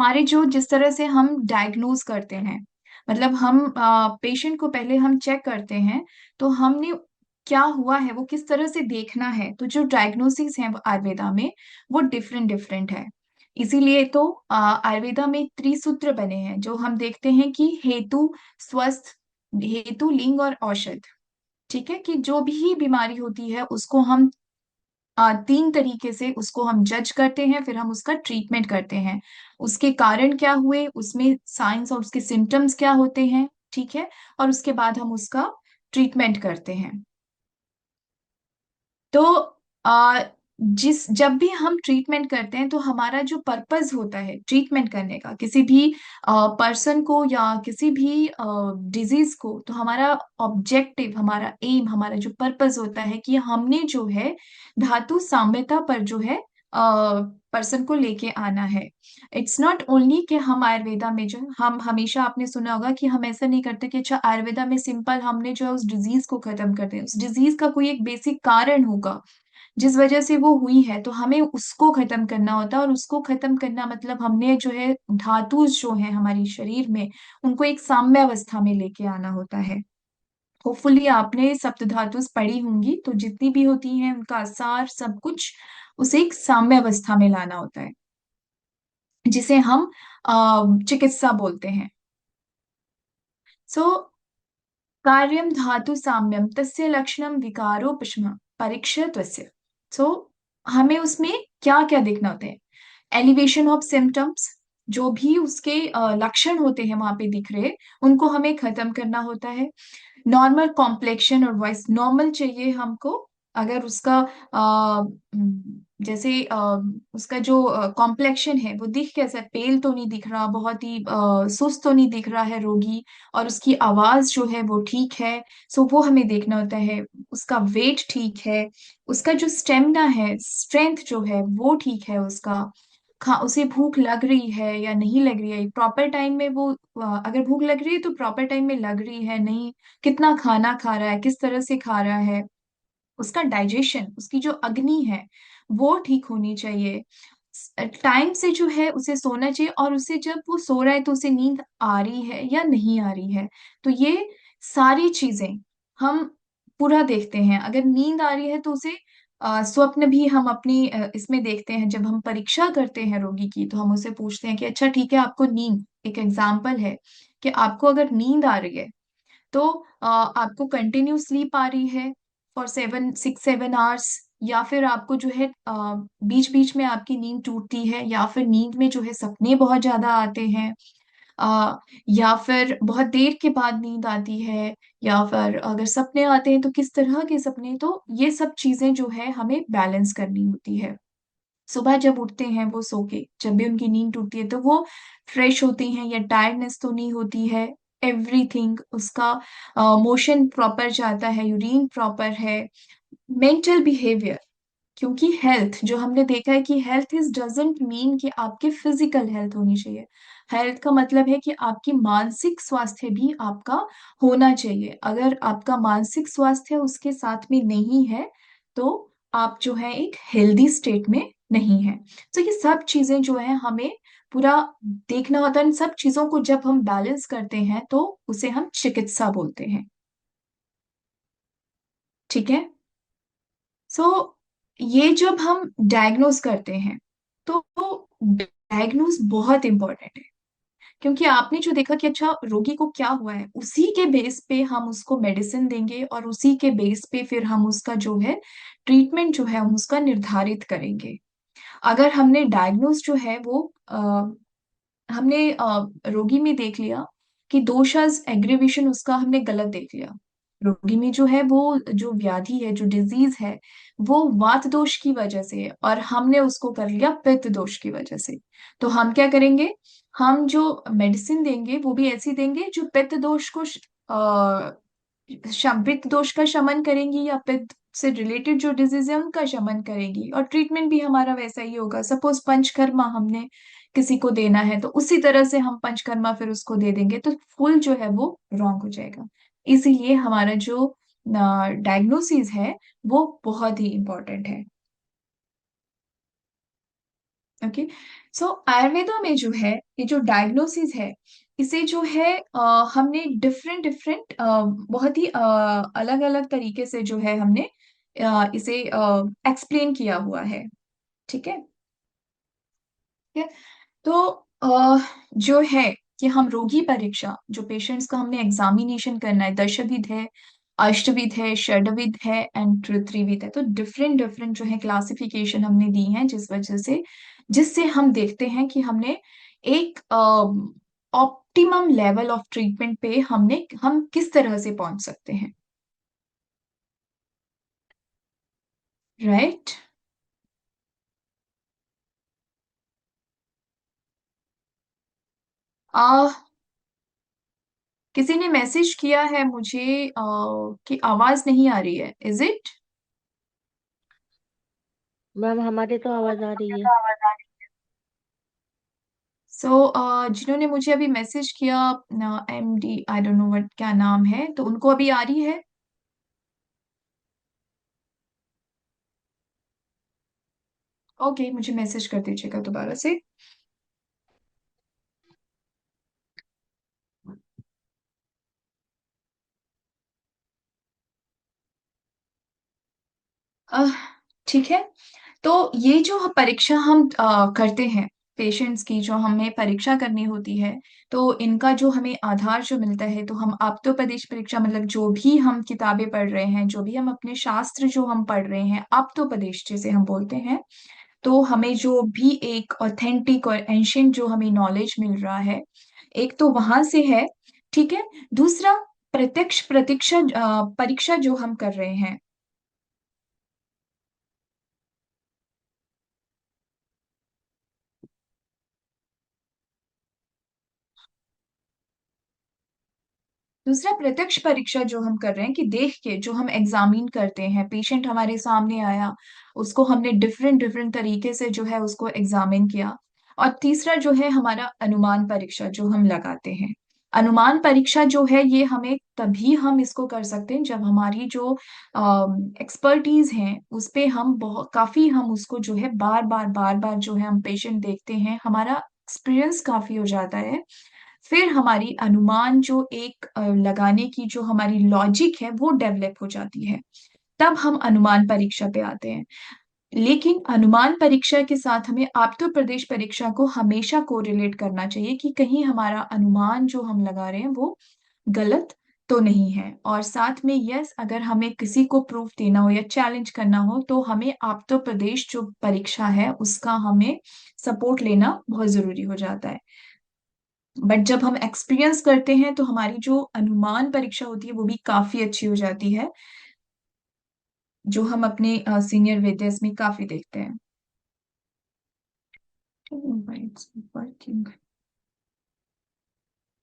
हमारे जो जिस तरह से हम डायग्नोज करते हैं, मतलब हम पेशेंट को पहले हम चेक करते हैं, तो हमने क्या हुआ है वो किस तरह से देखना है, तो जो डायग्नोसिस है वो आयुर्वेदा में वो डिफरेंट डिफरेंट है। इसीलिए तो आयुर्वेदा में त्रिसूत्र बने हैं, जो हम देखते हैं कि हेतु, स्वस्थ, हेतु, लिंग और औषध। ठीक है, कि जो भी बीमारी होती है उसको हम तीन तरीके से उसको हम जज करते हैं, फिर हम उसका ट्रीटमेंट करते हैं। उसके कारण क्या हुए, उसमें साइंस और उसके सिम्टम्स क्या होते हैं, ठीक है, और उसके बाद हम उसका ट्रीटमेंट करते हैं। तो आ, जिस जब भी हम ट्रीटमेंट करते हैं तो हमारा जो पर्पस होता है ट्रीटमेंट करने का, किसी भी पर्सन को या किसी भी डिजीज को, तो हमारा ऑब्जेक्टिव, हमारा एम, हमारा जो पर्पस होता है कि हमने जो है धातु साम्यता पर जो है पर्सन को लेके आना है। इट्स नॉट ओनली कि हम आयुर्वेदा में जो हम हमेशा आपने सुना होगा कि हम ऐसा नहीं करते कि अच्छा आयुर्वेदा में सिंपल हमने जो है उस डिजीज को खत्म कर दें। उस डिजीज का कोई एक बेसिक कारण होगा जिस वजह से वो हुई है, तो हमें उसको खत्म करना होता है। और उसको खत्म करना मतलब हमने जो है धातु जो है हमारी शरीर में, उनको एक साम्य अवस्था में लेके आना होता है। होपफुली आपने सप्त धातुस पढ़ी होंगी, तो जितनी भी होती हैं उनका सार सब कुछ उसे एक साम्य अवस्था में लाना होता है, जिसे हम चिकित्सा बोलते हैं। सो कार्यम धातु साम्यम तस्य लक्षणम विकारोपशम परीक्षितस्य। सो हमें उसमें क्या क्या देखना होता है, एलिवेशन ऑफ सिम्टम्स, जो भी उसके लक्षण होते हैं वहां पे दिख रहे, उनको हमें खत्म करना होता है। नॉर्मल कॉम्प्लेक्शन और वॉइस नॉर्मल चाहिए हमको। अगर उसका जैसे उसका जो कॉम्प्लेक्शन है वो दिख कैसा है, पेल तो नहीं दिख रहा, बहुत ही सुस्त तो नहीं दिख रहा है रोगी, और उसकी आवाज जो है वो ठीक है। सो वो हमें देखना होता है। उसका वेट ठीक है, उसका जो स्टेमिना है, स्ट्रेंथ जो है वो ठीक है, उसका उसे भूख लग रही है या नहीं लग रही है, प्रॉपर टाइम में वो अगर भूख लग रही है तो प्रॉपर टाइम में लग रही है नहीं, कितना खाना खा रहा है, किस तरह से खा रहा है, उसका डाइजेशन, उसकी जो अग्नि है वो ठीक होनी चाहिए। टाइम से जो है उसे सोना चाहिए, और उसे जब वो सो रहा है तो उसे नींद आ रही है या नहीं आ रही है। तो ये सारी चीजें हम पूरा देखते हैं। अगर नींद आ रही है तो उसे स्वप्न भी हम अपनी इसमें देखते हैं। जब हम परीक्षा करते हैं रोगी की, तो हम उसे पूछते हैं कि अच्छा ठीक है, आपको नींद, एक एग्जाम्पल है कि आपको अगर नींद आ रही है तो आपको कंटिन्यू स्लीप आ रही है फॉर 6-7 आवर्स, या फिर आपको जो है बीच बीच में आपकी नींद टूटती है, या फिर नींद में जो है सपने बहुत ज्यादा आते हैं, या फिर बहुत देर के बाद नींद आती है, या फिर अगर सपने आते हैं तो किस तरह के सपने। तो ये सब चीजें जो है हमें बैलेंस करनी होती है। सुबह जब उठते हैं वो सो के, जब भी उनकी नींद टूटती है तो वो फ्रेश होती हैं या टायर्डनेस तो नहीं होती है, एवरीथिंग उसका मोशन प्रॉपर जाता है, यूरिन प्रॉपर है, मेंटल बिहेवियर। क्योंकि हेल्थ जो हमने देखा है कि हेल्थ इज डजेंट मीन कि आपके फिजिकल हेल्थ होनी चाहिए। हेल्थ का मतलब है कि आपकी मानसिक स्वास्थ्य भी आपका होना चाहिए। अगर आपका मानसिक स्वास्थ्य उसके साथ में नहीं है, तो आप जो है एक हेल्दी स्टेट में नहीं है। तो ये सब चीजें जो है हमें पूरा देखना होता है। इन सब चीजों को जब हम बैलेंस करते हैं तो उसे हम चिकित्सा बोलते हैं। ठीक है। सो ये जब हम डायग्नोज करते हैं, तो डायग्नोज बहुत इंपॉर्टेंट है। क्योंकि आपने जो देखा कि अच्छा रोगी को क्या हुआ है, उसी के बेस पे हम उसको मेडिसिन देंगे, और उसी के बेस पे फिर हम उसका जो है ट्रीटमेंट जो है हम उसका निर्धारित करेंगे। अगर हमने डायग्नोज जो है वो हमने रोगी में देख लिया कि दोषज एग्रीवेशन उसका हमने गलत देख लिया, रोगी में जो है वो जो व्याधि है, जो डिजीज है, वो वात दोष की वजह से है, और हमने उसको कर लिया पित्त दोष की वजह से। तो हम क्या करेंगे, हम जो मेडिसिन देंगे वो भी ऐसी देंगे जो पित्त दोष को पित्त दोष का शमन करेंगी, या पित्त से रिलेटेड जो डिजीज है उनका शमन करेगी। और ट्रीटमेंट भी हमारा वैसा ही होगा। सपोज पंचकर्मा हमने किसी को देना है, तो उसी तरह से हम पंचकर्मा फिर उसको दे देंगे, तो फुल जो है वो रॉन्ग हो जाएगा। इसीलिए हमारा जो डायग्नोसिस है वो बहुत ही इंपॉर्टेंट है। ओके। सो आयुर्वेदा में जो है, ये जो डायग्नोसिस है, इसे जो है हमने डिफरेंट डिफरेंट बहुत ही अलग अलग तरीके से जो है हमने इसे एक्सप्लेन किया हुआ है। ठीक है। ठीक है। तो जो है कि हम रोगी परीक्षा, जो पेशेंट्स का हमने एग्जामिनेशन करना है, दशविध है, अष्टविध है, षडविध है एंड त्रिविध है। तो डिफरेंट डिफरेंट जो है क्लासिफिकेशन हमने दी है, जिस वजह से जिससे हम देखते हैं कि हमने एक ऑप्टिमम लेवल ऑफ ट्रीटमेंट पे हम किस तरह से पहुंच सकते हैं। राइट। किसी ने मैसेज किया है मुझे कि आवाज नहीं आ रही है, इज इट? मैम हमारी तो आवाज आ रही है। सो जिन्होंने मुझे अभी मैसेज किया, MD, I don't know what क्या नाम है, तो उनको अभी आ रही है? ओके, मुझे मैसेज कर दीजिएगा दोबारा से। अह, ठीक है। तो ये जो परीक्षा हम करते हैं, पेशेंट्स की जो हमें परीक्षा करनी होती है, तो इनका जो हमें आधार जो मिलता है, तो हम आप्तोपदेश परीक्षा, मतलब जो भी हम किताबें पढ़ रहे हैं, जो भी हम अपने शास्त्र जो हम पढ़ रहे हैं, आप्तोपदेश जिसे हम बोलते हैं, तो हमें जो भी एक ऑथेंटिक और एंशियंट जो हमें नॉलेज मिल रहा है, एक तो वहां से है। ठीक है। दूसरा, प्रत्यक्ष प्रतीक्षा परीक्षा जो हम कर रहे हैं। दूसरा, प्रत्यक्ष परीक्षा जो हम कर रहे हैं, कि देख के जो हम एग्जामिन करते हैं, पेशेंट हमारे सामने आया, उसको हमने डिफरेंट डिफरेंट तरीके से जो है उसको एग्जामिन किया। और तीसरा जो है हमारा अनुमान परीक्षा जो हम लगाते हैं। अनुमान परीक्षा जो है, ये हमें तभी हम इसको कर सकते हैं जब हमारी जो एक्सपर्टीज है उस पे हम बहुत काफी हम उसको जो है बार बार जो है हम पेशेंट देखते हैं, हमारा एक्सपीरियंस काफी हो जाता है। फिर हमारी अनुमान जो एक लगाने की जो हमारी लॉजिक है वो डेवलप हो जाती है। तब हम अनुमान परीक्षा पे आते हैं। लेकिन अनुमान परीक्षा के साथ हमें आप्तो प्रदेश परीक्षा को हमेशा कोरिलेट करना चाहिए, कि कहीं हमारा अनुमान जो हम लगा रहे हैं वो गलत तो नहीं है। और साथ में यस, अगर हमें किसी को प्रूफ देना हो या चैलेंज करना हो, तो हमें आप्तो प्रदेश जो परीक्षा है उसका हमें सपोर्ट लेना बहुत जरूरी हो जाता है। बट जब हम एक्सपीरियंस करते हैं, तो हमारी जो अनुमान परीक्षा होती है वो भी काफी अच्छी हो जाती है, जो हम अपने सीनियर वेदर्स में काफी देखते हैं।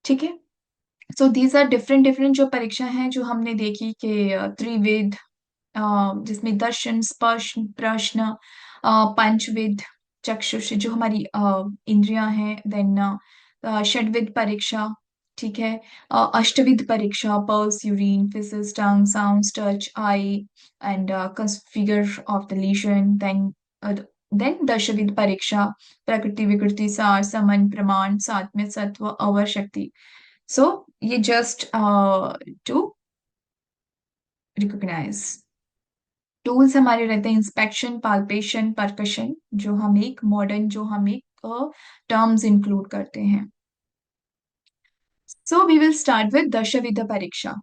ठीक है। So these are different different जो परीक्षा हैं जो हमने देखी, कि त्रिवेद, जिसमें दर्शन, स्पर्श, प्रश्न, पंचविद, चक्षुष जो हमारी इंद्रियां हैं, देन षड्विध परीक्षा। ठीक है। अष्टविध परीक्षा, pulse, urine, faeces, tongue, sound, touch, eye and figure of the lesion. Then दशविध परीक्षा, प्रकृति, विकृति, सार, समन, प्रमाण, सात्म्य, सत्व, अवर, शक्ति। सो ये जस्ट टू रिकॉग्नाइज टूल्स हमारे रहते हैं, इंस्पेक्शन, पाल्पेशन, परकशन, जो हम एक मॉडर्न जो हम एक टर्म्स इंक्लूड करते हैं। So we will start with दशविध परीक्षा,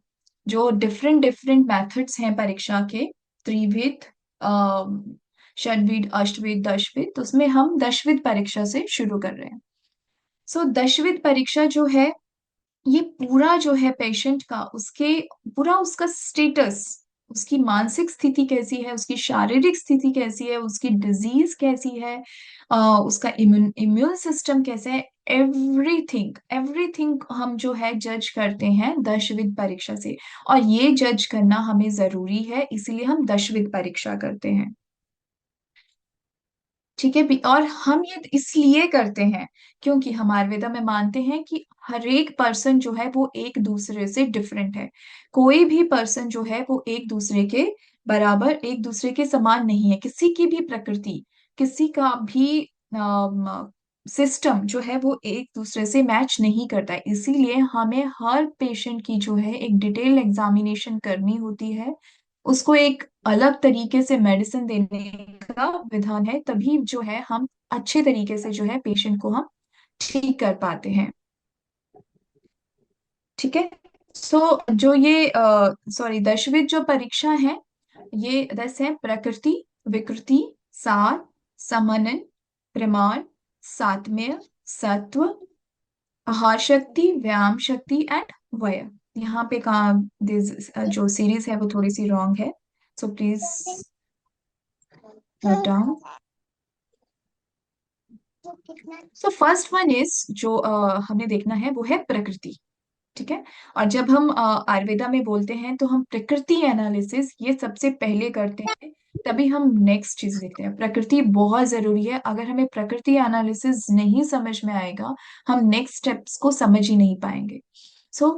जो डिफरेंट डिफरेंट मेथड्स हैं परीक्षा के। त्रिविध, अम, षड्विध, अष्टविध, दशविध, तो उसमें हम दशविध परीक्षा से शुरू कर रहे हैं। सो दशविध परीक्षा जो है, ये पूरा जो है पेशेंट का, उसके पूरा उसका स्टेटस, उसकी मानसिक स्थिति कैसी है, उसकी शारीरिक स्थिति कैसी है, उसकी डिजीज कैसी है, उसका इम्यून इम्यून सिस्टम कैसे है, एवरीथिंग एवरीथिंग हम जो है जज करते हैं दशविध परीक्षा से। और ये जज करना हमें जरूरी है, इसीलिए हम दशविध परीक्षा करते हैं। ठीक है भी। और हम ये इसलिए करते हैं क्योंकि हम आयुर्वेदा में मानते हैं कि हर एक पर्सन जो है वो एक दूसरे से डिफरेंट है। कोई भी पर्सन जो है वो एक दूसरे के बराबर, एक दूसरे के समान नहीं है। किसी की भी प्रकृति, किसी का भी सिस्टम जो है वो एक दूसरे से मैच नहीं करता है, इसीलिए हमें हर पेशेंट की जो है एक डिटेल एग्जामिनेशन करनी होती है। उसको एक अलग तरीके से मेडिसिन देने का विधान है, तभी जो है हम अच्छे तरीके से जो है पेशेंट को हम ठीक कर पाते हैं। ठीक है। सो जो ये सॉरी 10वीं जो परीक्षा है, ये 10 है: प्रकृति, विकृति, सार, समनन, प्रमाण, सातम्य, सत्व, आहार शक्ति, व्यायाम शक्ति एंड वय। यहाँ पे कहा जो सीरीज है वो थोड़ी सी रॉन्ग है, so please note down. So first one is जो हमें देखना है वो है प्रकृति। ठीक है। और जब हम आयुर्वेदा में बोलते हैं तो हम प्रकृति एनालिसिस ये सबसे पहले करते हैं, तभी हम नेक्स्ट चीज देखते हैं। प्रकृति बहुत जरूरी है, अगर हमें प्रकृति एनालिसिस नहीं समझ में आएगा, हम नेक्स्ट स्टेप्स को समझ ही नहीं पाएंगे। सो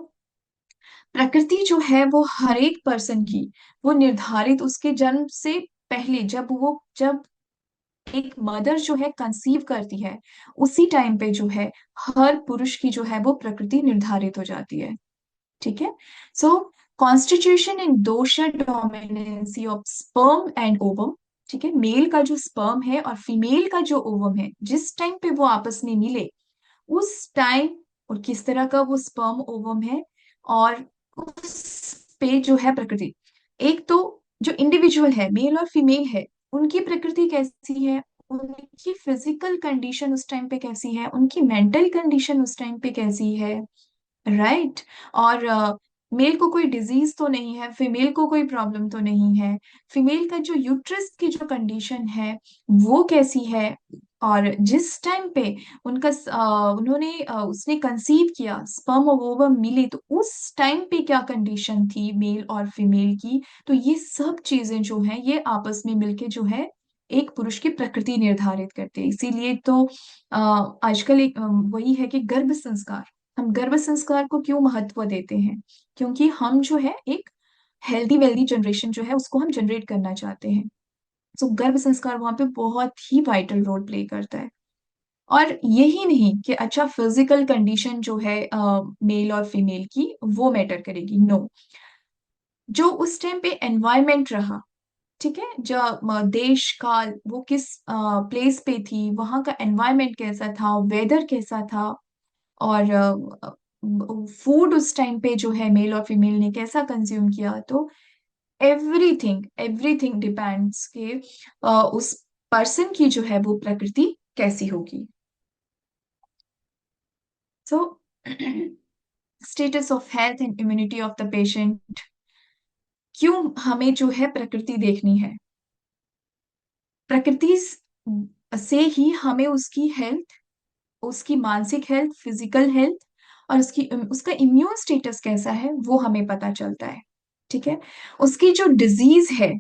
प्रकृति जो है वो हर एक पर्सन की, वो निर्धारित उसके जन्म से पहले, जब एक मदर जो है कंसीव करती है, उसी टाइम पे जो है हर पुरुष की जो है वो प्रकृति निर्धारित हो जाती है। ठीक है। सो constitution in dosha dominancy of sperm and ovum. ठीक है। मेल का जो स्पर्म है और फीमेल का जो ओवम है, जिस टाइम पे वो आपस में मिले, उस टाइम और किस तरह का वो स्पर्म ओवम है, और उस पे जो है प्रकृति, एक तो जो इंडिविजुअल है मेल और फीमेल है, उनकी प्रकृति कैसी है, उनकी फिजिकल कंडीशन उस टाइम पे कैसी है, उनकी मेंटल कंडीशन उस टाइम पे कैसी है, राइट। और मेल को कोई डिजीज तो नहीं है, फीमेल को कोई प्रॉब्लम तो नहीं है, फीमेल का जो यूट्रस की जो कंडीशन है वो कैसी है, और जिस टाइम पे उसने कंसीव किया, स्पर्म और ओवम मिले, तो उस टाइम पे क्या कंडीशन थी मेल और फीमेल की। तो ये सब चीजें जो हैं ये आपस में मिलके जो है एक पुरुष की प्रकृति निर्धारित करते हैं। इसीलिए तो आजकल एक वही है कि गर्भ संस्कार, हम गर्भ संस्कार को क्यों महत्व देते हैं, क्योंकि हम जो है एक हेल्दी वेल्दी जनरेशन जो है उसको हम जनरेट करना चाहते हैं। तो गर्भ संस्कार वहां पे बहुत ही वाइटल रोल प्ले करता है। और यही नहीं कि अच्छा फिजिकल कंडीशन जो है मेल और फीमेल की वो मैटर करेगी, नो। जो उस टाइम पे एनवायरमेंट रहा, ठीक है, जो देश काल वो किस प्लेस पे थी, वहां का एनवायरमेंट कैसा था, वेदर कैसा था, और फूड उस टाइम पे जो है मेल और फीमेल ने कैसा कंज्यूम किया, तो एवरीथिंग एवरीथिंग डिपेंड्स के उस पर्सन की जो है वो प्रकृति कैसी होगी। So status of health and immunity of the patient. क्यों हमें जो है प्रकृति देखनी है? प्रकृति से ही हमें उसकी हेल्थ, उसकी मानसिक हेल्थ, फिजिकल हेल्थ, और उसका इम्यून स्टेटस कैसा है वो हमें पता चलता है। ठीक है। उसकी जो डिजीज है,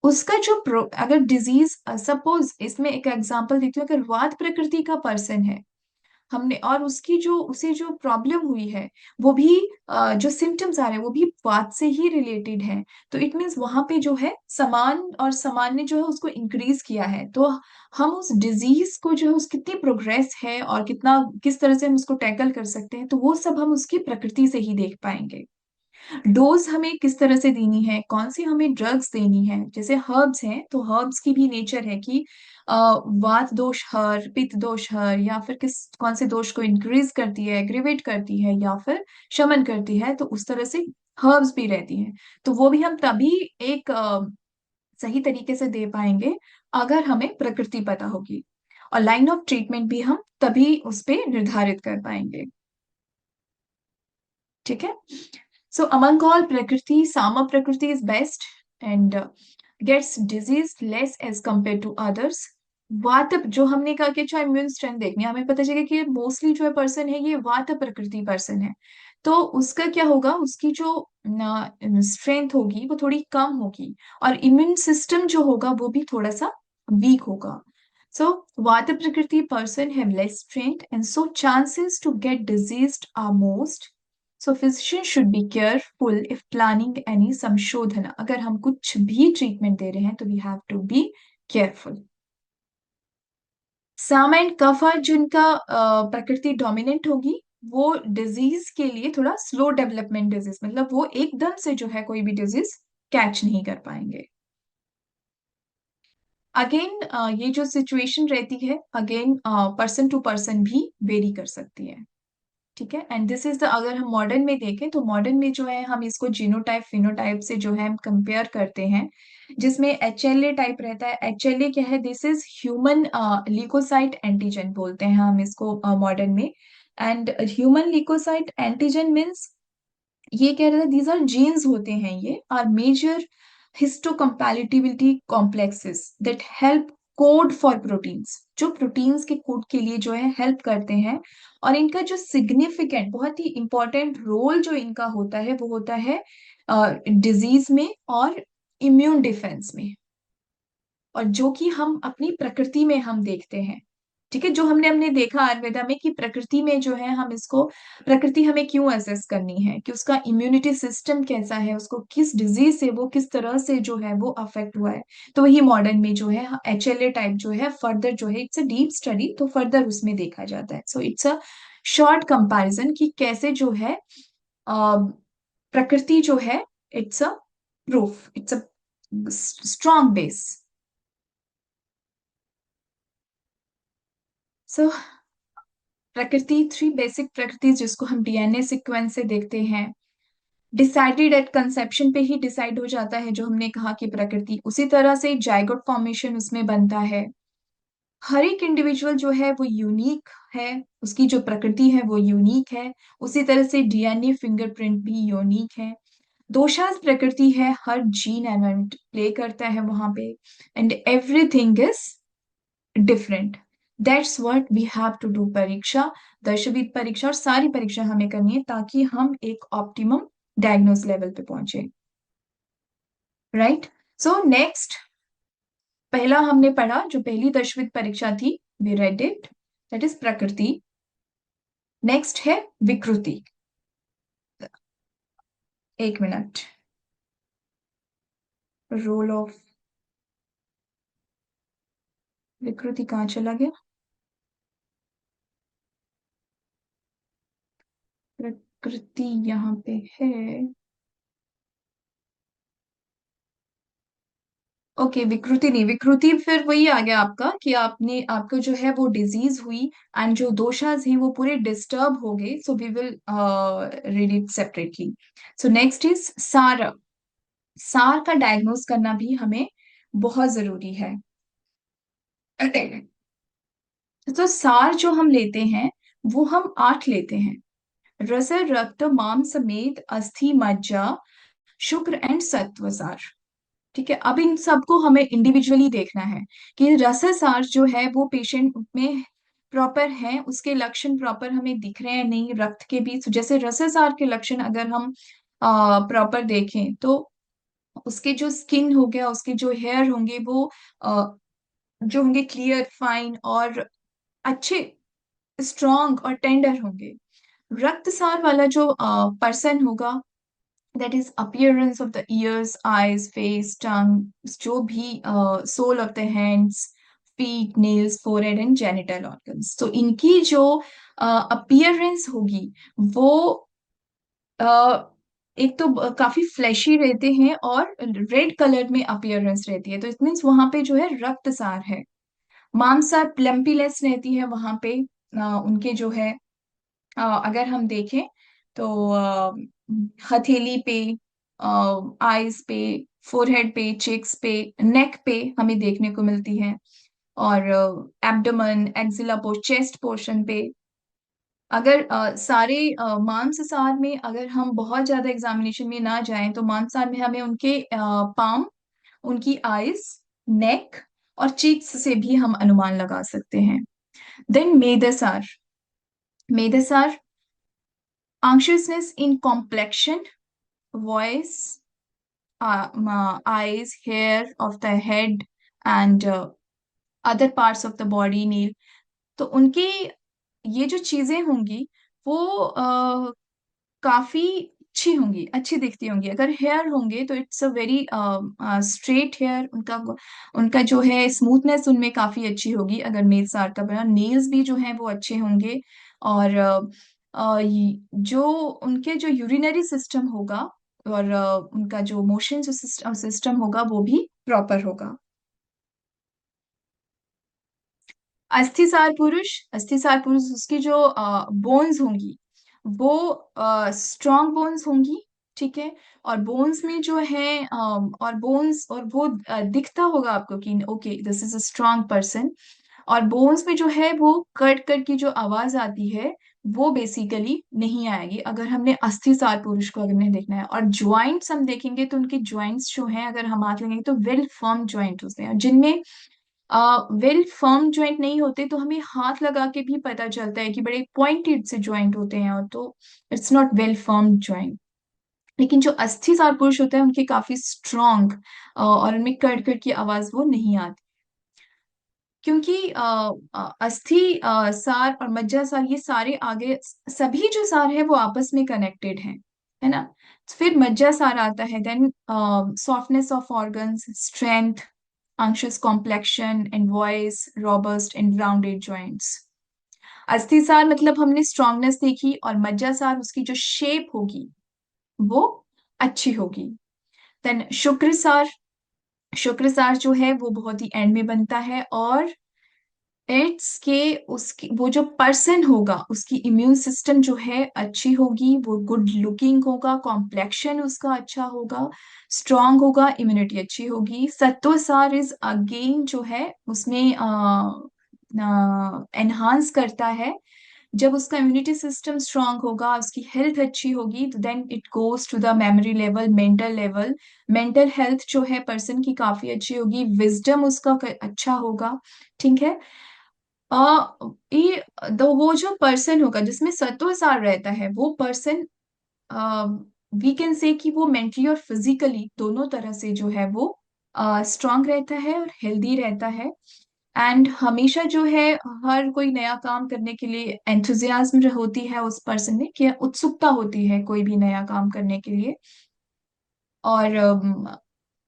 उसका जो अगर डिजीज, सपोज इसमें एक एग्जांपल देती हूँ, अगर वात प्रकृति का पर्सन है, हमने और उसकी जो उसे जो प्रॉब्लम हुई है, वो भी जो सिम्टम्स आ रहे हैं वो भी वात से ही रिलेटेड है, तो इट मीन्स वहां पे जो है समान और सामान्य जो है उसको इंक्रीज किया है, तो हम उस डिजीज को जो है उस कितनी प्रोग्रेस है और कितना किस तरह से हम उसको टैकल कर सकते हैं, तो वो सब हम उसकी प्रकृति से ही देख पाएंगे। डोज हमें किस तरह से देनी है, कौन सी हमें ड्रग्स देनी है, जैसे हर्ब्स हैं तो हर्ब्स की भी नेचर है कि वात दोष हर, पित्त दोष हर, या फिर किस कौन से दोष को इंक्रीज करती है, एग्रीवेट करती है, या फिर शमन करती है, तो उस तरह से हर्ब्स भी रहती हैं। तो वो भी हम तभी एक सही तरीके से दे पाएंगे अगर हमें प्रकृति पता होगी, और लाइन ऑफ ट्रीटमेंट भी हम तभी उस पे निर्धारित कर पाएंगे। ठीक है। So among all Prakriti, Sama Prakriti is best and gets disease less as compared to others. वात जो हमने कहा कि अच्छा इम्यून स्ट्रेंथ देखनी है, हमें पता चलेगा कि मोस्टली जो पर्सन है ये वात प्रकृति पर्सन है, तो उसका क्या होगा, उसकी जो स्ट्रेंथ होगी वो थोड़ी कम होगी, और इम्यून सिस्टम जो होगा वो भी थोड़ा सा वीक होगा। So vata prakriti person have less strength and so chances to get diseased are most. So physician should be careful if planning any samshodhan. अगर हम कुछ भी ट्रीटमेंट दे रहे हैं तो we have to be careful. साम एंड कफ आर जिनका प्रकृति डोमिनेंट होगी, वो डिजीज के लिए थोड़ा स्लो डेवलपमेंट डिजीज, मतलब वो एकदम से जो है कोई भी डिजीज कैच नहीं कर पाएंगे। अगेन ये जो सिचुएशन रहती है, अगेन पर्सन टू पर्सन भी वेरी कर सकती है। ठीक है, एंड दिस इज द, अगर हम मॉडर्न में देखें तो मॉडर्न में जो है हम इसको जीनोटाइप फिनोटाइप से जो है हम कंपेयर करते हैं, जिसमें HLA टाइप रहता है। HLA क्या है? This is human leukocyte antigen बोलते हैं हम इसको मॉडर्न में। And human leukocyte antigen means, ये कह रहे थे दीज आर जीन्स होते हैं, ये are major histocompatibility complexes that help code for proteins, जो प्रोटीन्स के कोड के लिए जो है हेल्प करते हैं। और इनका जो सिग्निफिकेंट, बहुत ही इंपॉर्टेंट रोल जो इनका होता है वो होता है डिजीज में और इम्यून डिफेंस में, और जो कि हम अपनी प्रकृति में हम देखते हैं। ठीक है, जो हमने हमने देखा आयुर्वेदा में कि प्रकृति में जो है हम इसको, प्रकृति हमें क्यों असेस करनी है, कि उसका इम्यूनिटी सिस्टम कैसा है, उसको किस डिजीज से, वो किस तरह से जो है वो अफेक्ट हुआ है। तो वही मॉडर्न में जो है HLA टाइप जो है फर्दर जो है, इट्स अ डीप स्टडी, तो फर्दर उसमें देखा जाता है। So it's a short comparison कि कैसे जो है प्रकृति जो है, it's a proof, it's a strong base. So prakriti, three basic प्रकृति जिसको हम DNA सीक्वेंस से देखते हैं, डिसाइडेड एट कंसेप्शन पे ही डिसाइड हो जाता है, जो हमने कहा कि प्रकृति, उसी तरह से जाइगोट फॉर्मेशन उसमें बनता है। हर एक इंडिविजुअल जो है वो यूनिक है, उसकी जो प्रकृति है वो यूनिक है। उसी तरह से DNA फिंगरप्रिंट भी यूनिक है। दोषाज प्रकृति है, हर जीन एलिमेंट प्ले करता है वहां पे, and everything is different. That's what we have to do pariksha, darshavit परीक्षा, और सारी परीक्षा हमें करनी है ताकि हम एक ऑप्टिमम डायग्नोस लेवल पे पहुंचे। राइट। सो नेक्स्ट, पहला हमने पढ़ा, जो पहली दर्शवित परीक्षा थी, we read it, that is prakriti. Next है विकृति। एक मिनट, रोल ऑफ विकृति कहाँ चला गया? प्रकृति यहाँ पे है। ओके, विकृति नहीं, विकृति फिर वही आ गया आपका कि आपने, आपको जो है वो डिजीज हुई, एंड जो दोषाज हैं वो पूरे डिस्टर्ब हो गए। So we will read it separately. So next is sara. सार का डायग्नोस करना भी हमें बहुत जरूरी है। तो सार जो हम लेते हैं वो हम 8 लेते हैं: रस, रक्त, मांस, मेद, अस्थि, मज्जा, शुक्र एंड सत्व सार। ठीक है, अब इन सबको हमें इंडिविजुअली देखना है कि रससार जो है वो पेशेंट में प्रॉपर है, उसके लक्षण प्रॉपर हमें दिख रहे हैं नहीं, रक्त के बीच जैसे रससार के लक्षण अगर हम प्रॉपर देखें तो उसके जो स्किन हो गया, उसके जो हेयर होंगे वो जो होंगे क्लियर, फाइन और अच्छे, स्ट्रॉन्ग और टेंडर होंगे। रक्तसार वाला जो पर्सन होगा, that is appearance of the ears, eyes, face, tongue, जो भी sole of the hands, feet, nails, forehead and genital organs, तो इनकी जो appearance होगी वो एक तो काफी फ्लैशी रहते हैं और रेड कलर में अपीयरेंस रहती है, तो इट मीन्स वहां पे जो है रक्तसार है। मांसाहार प्लम्पीलेस रहती है वहां पे, उनके जो है अगर हम देखें तो हथेली पे, आईज पे, फोरहेड पे, चेक्स पे, नेक पे हमें देखने को मिलती है, और एब्डोमेन, एक्जिला चेस्ट पोर्शन पे। अगर सारे मांसाहार में अगर हम बहुत ज्यादा एग्जामिनेशन में ना जाएं तो मांसाहार में हमें उनके पाम, उनकी आईज, नेक और चीक्स से भी हम अनुमान लगा सकते हैं। Then मेदसार। मेदसार, anxiousness in complexion, voice, eyes, hair of the head and other parts of the body, nail। तो उनकी ये जो चीजें होंगी वो काफी अच्छी होंगी, अच्छी दिखती होंगी। अगर हेयर होंगे तो it's a very straight hair, उनका उनका जो है स्मूथनेस उनमें काफी अच्छी होगी अगर मेल सार का बना। नेल्स भी जो है वो अच्छे होंगे। और जो उनके जो यूरिनरी सिस्टम होगा और उनका जो मोशन जो सिस्टम होगा वो भी प्रॉपर होगा। अस्थिसार पुरुष उसकी जो बोन्स होंगी वो स्ट्रॉन्ग बोन्स होंगी। ठीक है। और बोन्स में जो है और बोन्स और वो दिखता होगा आपको कि okay this is a strong person. और बोन्स में जो है वो कट कट की जो आवाज आती है वो बेसिकली नहीं आएगी अगर हमने अस्थिसार पुरुष को अगर नहीं देखना है। और ज्वाइंट्स हम देखेंगे तो उनके ज्वाइंट्स जो हैं अगर हम हाथ लगेंगे तो वेल फर्म ज्वाइंट होते हैं। जिनमें वेल फर्म ज्वाइंट नहीं होते तो हमें हाथ लगा के भी पता चलता है कि बड़े पॉइंटेड से ज्वाइंट होते हैं, और तो it's not well firm joint. लेकिन जो अस्थिसार पुरुष होते हैं उनके काफी स्ट्रॉन्ग और उनमें कड़ कड़ की आवाज वो नहीं आती। क्योंकि अस्थि सार और मज्जा सार ये सारे आगे सभी जो सार है वो आपस में कनेक्टेड हैं, है ना। फिर मज्जा सार आता है, then softness of organs, strength, anxious complexion and voice, robust and rounded joints। अस्थिसार मतलब हमने स्ट्रांगनेस देखी, और मज्जासार उसकी जो शेप होगी वो अच्छी होगी। देन शुक्रसार, शुक्रसार जो है वो बहुत ही एंड में बनता है। और इट्स के उसकी वो जो पर्सन होगा उसकी इम्यून सिस्टम जो है अच्छी होगी, वो गुड लुकिंग होगा, कॉम्प्लेक्शन उसका अच्छा होगा, स्ट्रांग होगा, इम्यूनिटी अच्छी होगी। सत्वसार इज अगेन जो है उसमें एनहांस करता है। जब उसका इम्यूनिटी सिस्टम स्ट्रांग होगा, उसकी हेल्थ अच्छी होगी, तो then it goes to the memory level, mental level. Mental health जो है पर्सन की काफी अच्छी होगी, विजडम उसका अच्छा होगा। ठीक है। ये वो जो पर्सन होगा जिसमें सत्वसार रहता है वो पर्सन, वी कैन से कि वो मेंटली और फिजिकली दोनों तरह से जो है वो स्ट्रांग रहता है और हेल्दी रहता है। एंड हमेशा जो है हर कोई नया काम करने के लिए एंथुजियाज्म होती है उस पर्सन में, कि उत्सुकता होती है कोई भी नया काम करने के लिए। और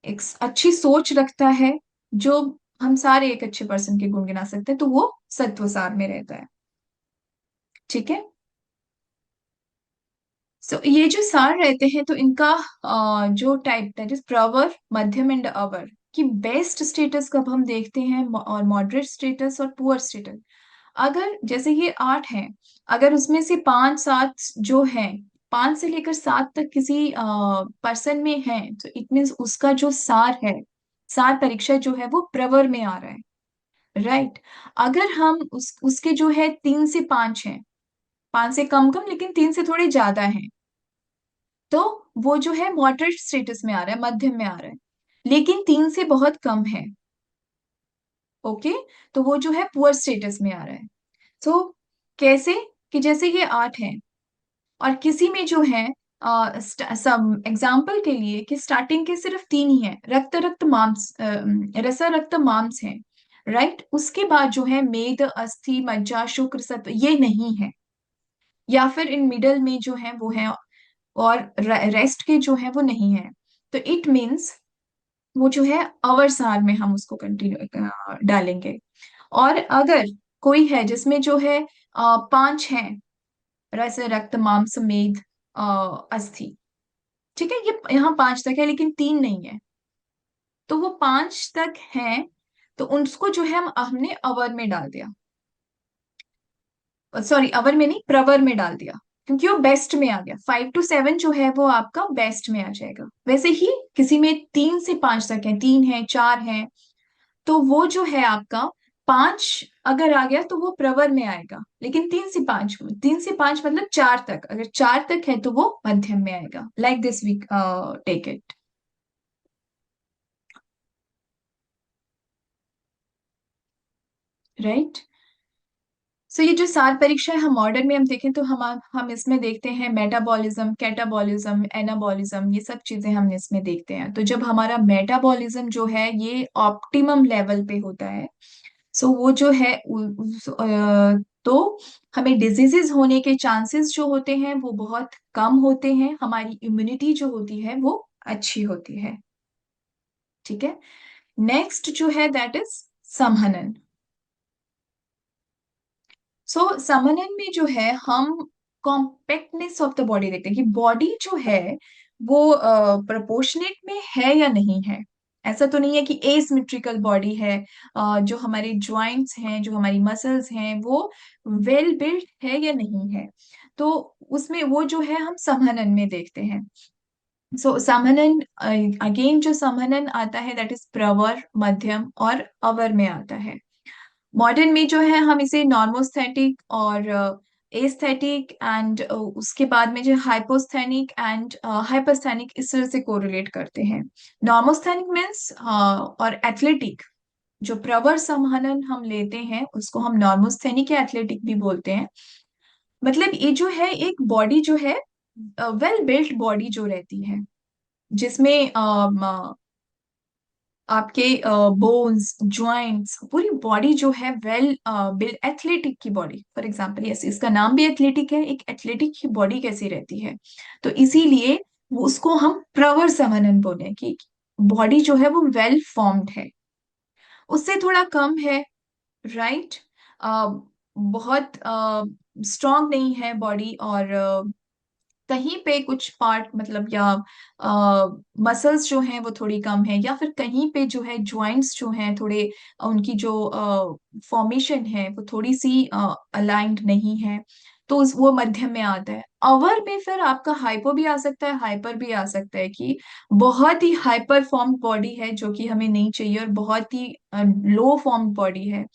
एक अच्छी सोच रखता है, जो हम सारे एक अच्छे पर्सन के गुण गिना सकते हैं, तो वो सत्वसार में रहता है। ठीक है। सो ये जो सार रहते हैं तो इनका जो टाइप दैट इज प्रवर, मध्यम एंड अवर, कि बेस्ट स्टेटस कब हम देखते हैं और मॉडरेट स्टेटस और पुअर स्टेटस। अगर जैसे ये 8 हैं, अगर उसमें से 5 7 जो है, 5 से लेकर 7 तक किसी पर्सन में है तो इट मीन्स उसका जो सार है, सार परीक्षा जो है वो प्रवर में आ रहा है। राइट। अगर हम उसके जो है 3 से 5 है, 5 से कम कम लेकिन 3 से थोड़े ज्यादा है, तो वो जो है मॉडरेट स्टेटस में आ रहा है, मध्यम में आ रहा है। लेकिन 3 से बहुत कम है, ओके, तो वो जो है पुअर स्टेटस में आ रहा है। तो कैसे, कि जैसे ये 8 है और किसी में जो है सब एग्जाम्पल के लिए कि स्टार्टिंग के सिर्फ 3 ही है, रक्त रक्त मांस रसा रक्त मांस है। राइट। उसके बाद जो है मेद, अस्थि, मज्जा, शुक्र, सत्व ये नहीं है, या फिर इन मिडल में जो है वो है, और रेस्ट के जो है वो नहीं है। तो इट मीन्स वो जो है अवरसार में हम उसको कंटिन्यू डालेंगे। और अगर कोई है जिसमें जो है 5 है, रस, रक्त, मांस, मेद, अस्थि, ठीक है, ये यहाँ 5 तक है लेकिन 3 नहीं है, तो वो 5 तक है, तो उसको जो है हमने अवर में डाल दिया। सॉरी, अवर में नहीं, प्रवर में डाल दिया, क्योंकि वो बेस्ट में आ गया। 5 to 7 जो है वो आपका बेस्ट में आ जाएगा। वैसे ही किसी में 3 से 5 तक है, 3 है, 4 है, तो वो जो है आपका 5 अगर आ गया तो वो प्रवर में आएगा। लेकिन 3 से 5, 3 से 5 मतलब 4 तक, अगर 4 तक है तो वो मध्यम में आएगा। Like this we take it. Right. So ये जो सार परीक्षा है, हम मॉडर्न में हम देखें तो हम इसमें देखते हैं मेटाबॉलिज्म, कैटाबॉलिज्म, एनाबॉलिज्म, ये सब चीजें हम इसमें देखते हैं। तो जब हमारा मेटाबॉलिज्म जो है ये ऑप्टिमम लेवल पे होता है, सो वो जो है तो हमें डिजीजेस होने के चांसेस जो होते हैं वो बहुत कम होते हैं, हमारी इम्यूनिटी जो होती है वो अच्छी होती है। ठीक है। नेक्स्ट जो है दैट इज संहनन। समनन में जो है हम कॉम्पैक्टनेस ऑफ द बॉडी देखते हैं कि बॉडी जो है वो प्रोपोर्शनेट में है या नहीं है। ऐसा तो नहीं है कि एसिमेट्रिकल बॉडी है, जो हमारे जॉइंट्स हैं, जो हमारी मसल्स हैं, वो वेल बिल्ट है या नहीं है। तो उसमें वो जो है हम समहनन में देखते हैं। समहनन, अगेन जो समहनन आता है दैट इज प्रवर, मध्यम और अवर में आता है। मॉडर्न में जो है हम इसे नॉर्मोस्थेटिक और एस्थेटिक एंड उसके बाद में जो हाइपोस्थेनिक एंड हाइपरस्थेनिक इस तरह से कोरिलेट करते हैं। नॉर्मोस्थेनिक मीन्स और एथलेटिक, जो प्रवर संहनन हम लेते हैं उसको हम नॉर्मोस्थेनिक या एथलेटिक भी बोलते हैं। मतलब ये जो है एक बॉडी जो है वेल बिल्ट बॉडी जो रहती है, जिसमें आपके बोन्स, जॉइंट्स, पूरी बॉडी जो है वेल बिल्ड, एथलेटिक की बॉडी फॉर एग्जांपल। यस, इसका नाम भी एथलेटिक है, एक एथलेटिक की बॉडी कैसी रहती है। तो इसीलिए उसको हम प्रवर समनन बोले कि बॉडी जो है वो वेल फॉर्म्ड है। उससे थोड़ा कम है, राइट। बहुत स्ट्रांग नहीं है बॉडी, और कहीं पे कुछ पार्ट मतलब या मसल्स जो हैं वो थोड़ी कम है, या फिर कहीं पे जो है जॉइंट्स जो हैं थोड़े, उनकी जो फॉर्मेशन है वो थोड़ी सी अलाइंड नहीं है। तो वो मध्यम में आता है। अवर में फिर आपका हाइपो भी आ सकता है, हाइपर भी आ सकता है, कि बहुत ही हाइपर फॉर्म्ड बॉडी है जो कि हमें नहीं चाहिए, और बहुत ही लो फॉर्म्ड बॉडी है।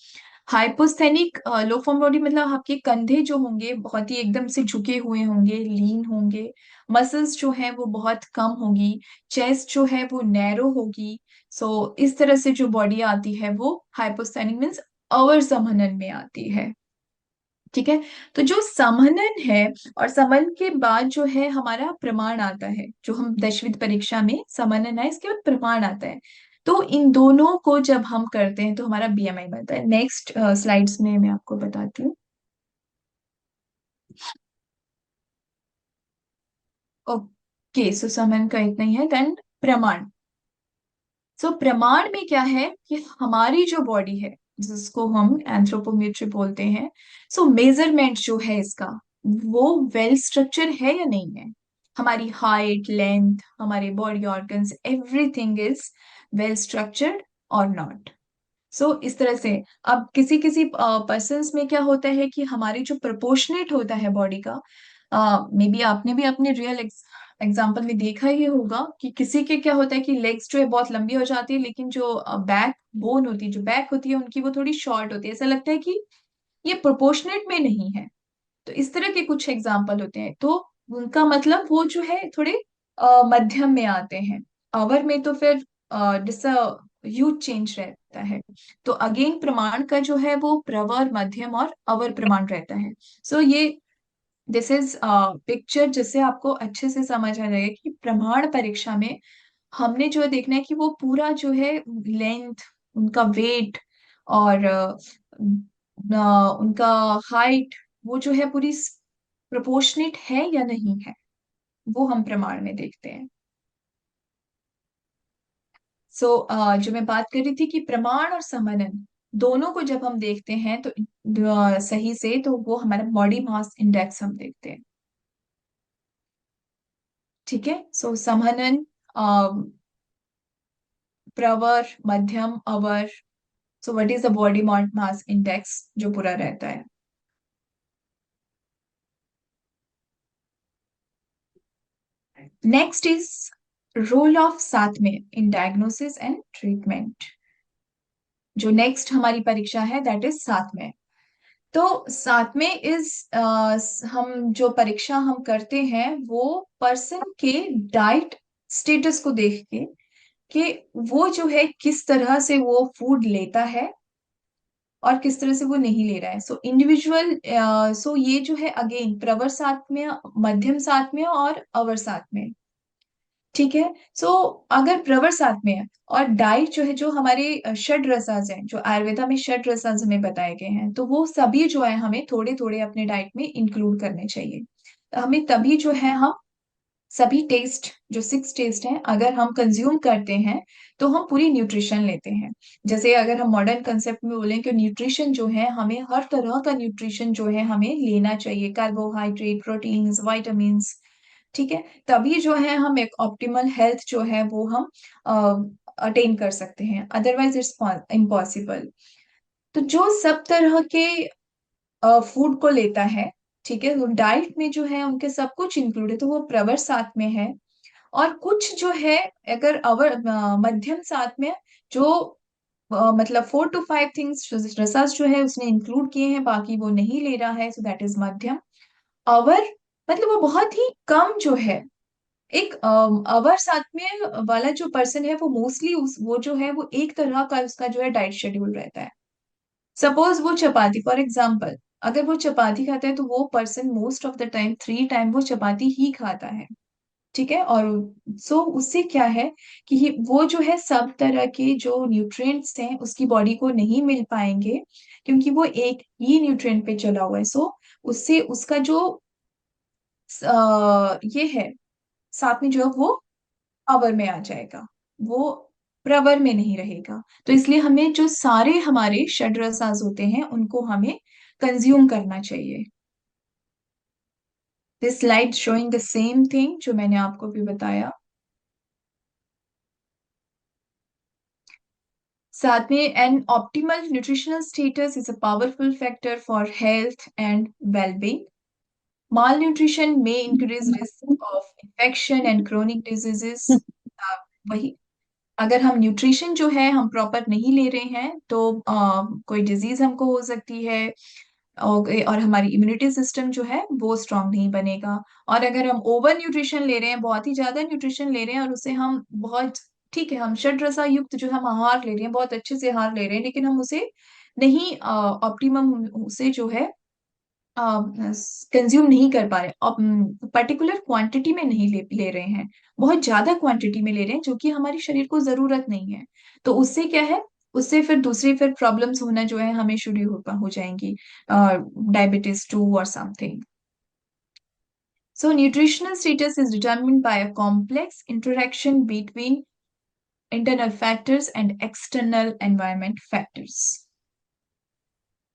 हाइपोस्थेनिक लो फॉर्म बॉडी मतलब आपके कंधे जो होंगे बहुत ही एकदम से झुके हुए होंगे, लीन होंगे। मसल्स जो है वो बहुत कम होगी। चेस्ट जो है वो नैरो होगी। इस तरह से जो बॉडी आती है वो हाइपोस्थेनिक मीन्स अवर समनन में आती है। ठीक है। तो जो समनन है, और समन के बाद जो है हमारा प्रमाण आता है, जो हम दशविध परीक्षा में समनन है इसके बाद प्रमाण आता है। तो इन दोनों को जब हम करते हैं तो हमारा बीएमआई बनता है। नेक्स्ट स्लाइड्स में मैं आपको बताती हूँ। ओके, सो समन का इतना ही है। देन प्रमाण। प्रमाण में क्या है कि हमारी जो बॉडी है, जिसको हम एंथ्रोपोमेट्री बोलते हैं, मेजरमेंट जो है इसका, वो वेल स्ट्रक्चर है या नहीं है। हमारी हाइट, लेंथ, हमारे body organs, everything is well structured और नॉट। इस तरह से अब किसी किसी पर्सन्स में क्या होता है कि हमारे जो प्रोपोर्शनेट होता है बॉडी का, मे बी आपने भी अपने रियल एग्जाम्पल में देखा ही होगा कि किसी के क्या होता है कि लेग्स जो है बहुत लंबी हो जाती है, लेकिन जो बैक बोन होती है, जो बैक होती है उनकी, वो थोड़ी शॉर्ट होती है। ऐसा लगता है कि ये प्रोपोर्शनेट में नहीं है। तो इस तरह के कुछ एग्जाम्पल होते हैं, तो उनका मतलब वो जो है थोड़े मध्यम में आते हैं। आवर में तो फिर ह्यूज चेंज रहता है। तो अगेन प्रमाण का जो है वो प्रवर, मध्यम और अवर प्रमाण रहता है। ये दिस इज पिक्चर जिससे आपको अच्छे से समझ आ जाएगा कि प्रमाण परीक्षा में हमने जो देखना है कि वो पूरा जो है लेंथ, उनका वेट और उनका हाइट, वो जो है पूरी प्रोपोर्शनेट है या नहीं है, वो हम प्रमाण में देखते हैं। जो मैं बात कर रही थी कि प्रमाण और समनन दोनों को जब हम देखते हैं तो सही से, तो वो हमारा बॉडी मास इंडेक्स हम देखते हैं। ठीक है। समनन, प्रवर, मध्यम, अवर। What is the body mass index जो पूरा रहता है। नेक्स्ट इज रोल ऑफ साथ में इन डायग्नोसिस एंड ट्रीटमेंट। जो नेक्स्ट हमारी परीक्षा है दैट इज साथ में। तो साथ में इज हम जो परीक्षा हम करते हैं वो पर्सन के डाइट स्टेटस को देख के, कि वो जो है किस तरह से वो फूड लेता है और किस तरह से वो नहीं ले रहा है। इंडिविजुअल, ये जो है अगेन प्रवर साथ में, मध्यम साथ में और अवर साथ में। ठीक है। सो अगर प्रवर साथ में है और डाइट जो है, जो हमारे षड रसाज हैं, जो आयुर्वेदा में षड रसाज हमें बताए गए हैं, तो वो सभी जो है हमें थोड़े थोड़े अपने डाइट में इंक्लूड करने चाहिए। हमें तभी जो है हम सभी टेस्ट, जो सिक्स टेस्ट हैं, अगर हम कंज्यूम करते हैं तो हम पूरी न्यूट्रिशन लेते हैं। जैसे अगर हम मॉडर्न कंसेप्ट में बोलें कि न्यूट्रिशन जो है, हमें हर तरह का न्यूट्रिशन जो है हमें लेना चाहिए, कार्बोहाइड्रेट, प्रोटीन्स, विटामिन्स। ठीक है। तभी जो है हम एक ऑप्टिमल हेल्थ जो है वो हम अटेन कर सकते हैं, अदरवाइज इट्स इम्पॉसिबल। तो जो सब तरह के फूड को लेता है, ठीक है, वो डाइट में जो है उनके सब कुछ इंक्लूड है, तो वो प्रवर साथ में है। और कुछ जो है, अगर अवर मध्यम साथ में, जो मतलब 4 to 5 थिंग्स रसस जो है उसने इंक्लूड किए हैं, बाकी वो नहीं ले रहा है, सो दैट इज मध्यम। अवर मतलब वो बहुत ही कम जो है। एक अवर साथ में वाला जो पर्सन है वो मोस्टली उस वो जो है वो एक तरह का उसका जो है डाइट शेड्यूल रहता है। सपोज वो चपाती, फॉर एग्जाम्पल, अगर वो चपाती खाता है तो वो person most of the time 3 time वो चपाती ही खाता है। ठीक है। और सो उससे क्या है कि वो जो है सब तरह के जो न्यूट्रिएंट्स हैं उसकी बॉडी को नहीं मिल पाएंगे, क्योंकि वो एक ही न्यूट्रिएंट पे चला हुआ है। सो उससे उसका जो ये है साथ में जो है वो पावर में आ जाएगा, वो प्रवर में नहीं रहेगा। तो इसलिए हमें जो सारे हमारे षड्रसाज होते हैं उनको हमें कंज्यूम करना चाहिए। This slide showing the same thing जो मैंने आपको भी बताया। साथ में an optimal nutritional status is a powerful factor for health and wellbeing. Malnutrition may increase risk of infection and chronic diseases। वही, अगर हम न्यूट्रिशन जो है हम प्रॉपर नहीं ले रहे हैं तो कोई डिजीज हमको हो सकती है, और हमारी इम्यूनिटी सिस्टम जो है वो स्ट्रांग नहीं बनेगा। और अगर हम ओवर न्यूट्रिशन ले रहे हैं, बहुत ही ज्यादा न्यूट्रिशन ले रहे हैं, और उसे हम बहुत, ठीक है, हम षड्रसा युक्त जो हम आहार ले रहे हैं, बहुत अच्छे से आहार ले रहे हैं, लेकिन हम उसे नहीं ऑप्टिमम उसे जो है कंज्यूम नहीं कर पा रहे, पर्टिकुलर क्वांटिटी में नहीं ले रहे हैं, बहुत ज्यादा क्वांटिटी में ले रहे हैं जो कि हमारे शरीर को जरूरत नहीं है। तो उससे क्या है, उससे फिर दूसरी फिर प्रॉब्लम्स होना जो है हमें शुरू हो जाएंगी, डायबिटीज 2 और something. So nutritional status is determined bye a complex interaction between internal factors and external environment factors।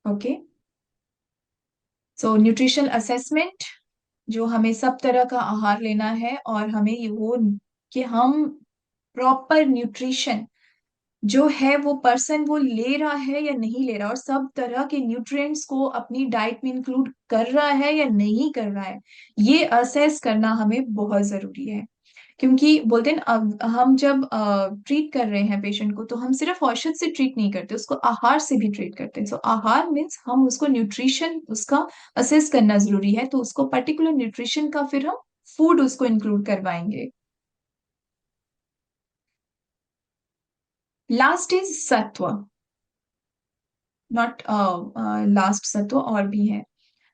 Okay. So nutritional assessment, जो हमें सब तरह का आहार लेना है, और हमें ये वो कि हम प्रॉपर न्यूट्रिशन जो है वो पर्सन वो ले रहा है या नहीं ले रहा, और सब तरह के न्यूट्रिएंट्स को अपनी डाइट में इंक्लूड कर रहा है या नहीं कर रहा है, ये असेस करना हमें बहुत जरूरी है। क्योंकि बोलते हैं ना, अब हम जब ट्रीट कर रहे हैं पेशेंट को, तो हम सिर्फ औषध से ट्रीट नहीं करते, उसको आहार से भी ट्रीट करते हैं। सो आहार मीन्स हम उसको न्यूट्रिशन उसका असेस करना जरूरी है, तो उसको पर्टिकुलर न्यूट्रिशन का फिर हम फूड उसको इंक्लूड करवाएंगे। लास्ट इज सत्व, नॉट लास्ट, सत्व और भी है,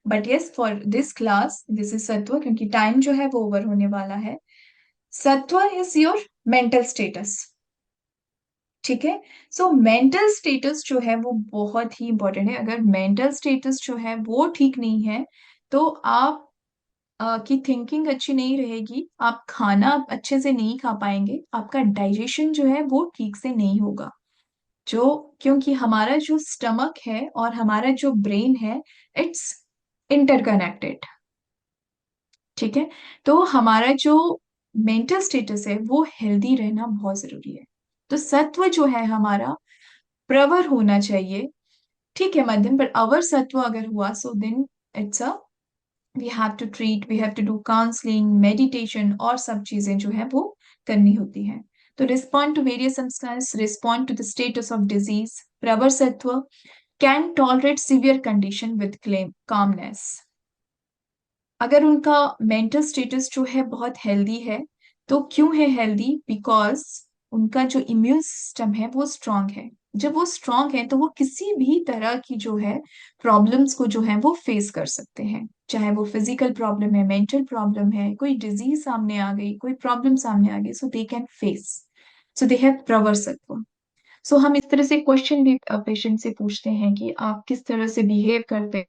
but yes for this class this is सत्व, क्योंकि टाइम जो है वो ओवर होने वाला है। सत्व इज योर मेंटल स्टेटस। ठीक है। सो मेंटल स्टेटस जो है वो बहुत ही इंपॉर्टेंट है। अगर मेंटल स्टेटस जो है वो ठीक नहीं है, तो आप की थिंकिंग अच्छी नहीं रहेगी, आप खाना अच्छे से नहीं खा पाएंगे, आपका डाइजेशन जो है वो ठीक से नहीं होगा। जो, क्योंकि हमारा जो स्टमक है और हमारा जो ब्रेन है, इट्स इंटरकनेक्टेड। ठीक है। तो हमारा जो मेंटल स्टेटस है वो हेल्दी रहना बहुत जरूरी है। तो सत्व जो है हमारा प्रवर होना चाहिए। ठीक है, मध्यम, पर अवर सत्व अगर हुआ, so then it's a, we have to treat, we have to do counselling, meditation, और सब चीजें जो है वो करनी होती हैं। तो respond to various substance, respond to the status of disease, pravara sattva can tolerate severe condition with calm calmness. अगर उनका मेंटल स्टेटस जो है बहुत हेल्दी है, तो क्यों है हेल्दी? बिकॉज उनका जो इम्यून सिस्टम है वो स्ट्रांग है। जब वो स्ट्रांग है तो वो किसी भी तरह की जो है प्रॉब्लम्स को जो है वो फेस कर सकते हैं, चाहे वो फिजिकल प्रॉब्लम है, मेंटल प्रॉब्लम है, कोई डिजीज सामने आ गई, कोई प्रॉब्लम सामने आ गई, so they can face, so they have प्रवर्सत्व। सो हम इस तरह से क्वेश्चन भी पेशेंट से पूछते हैं कि आप किस तरह से बिहेव करते हैं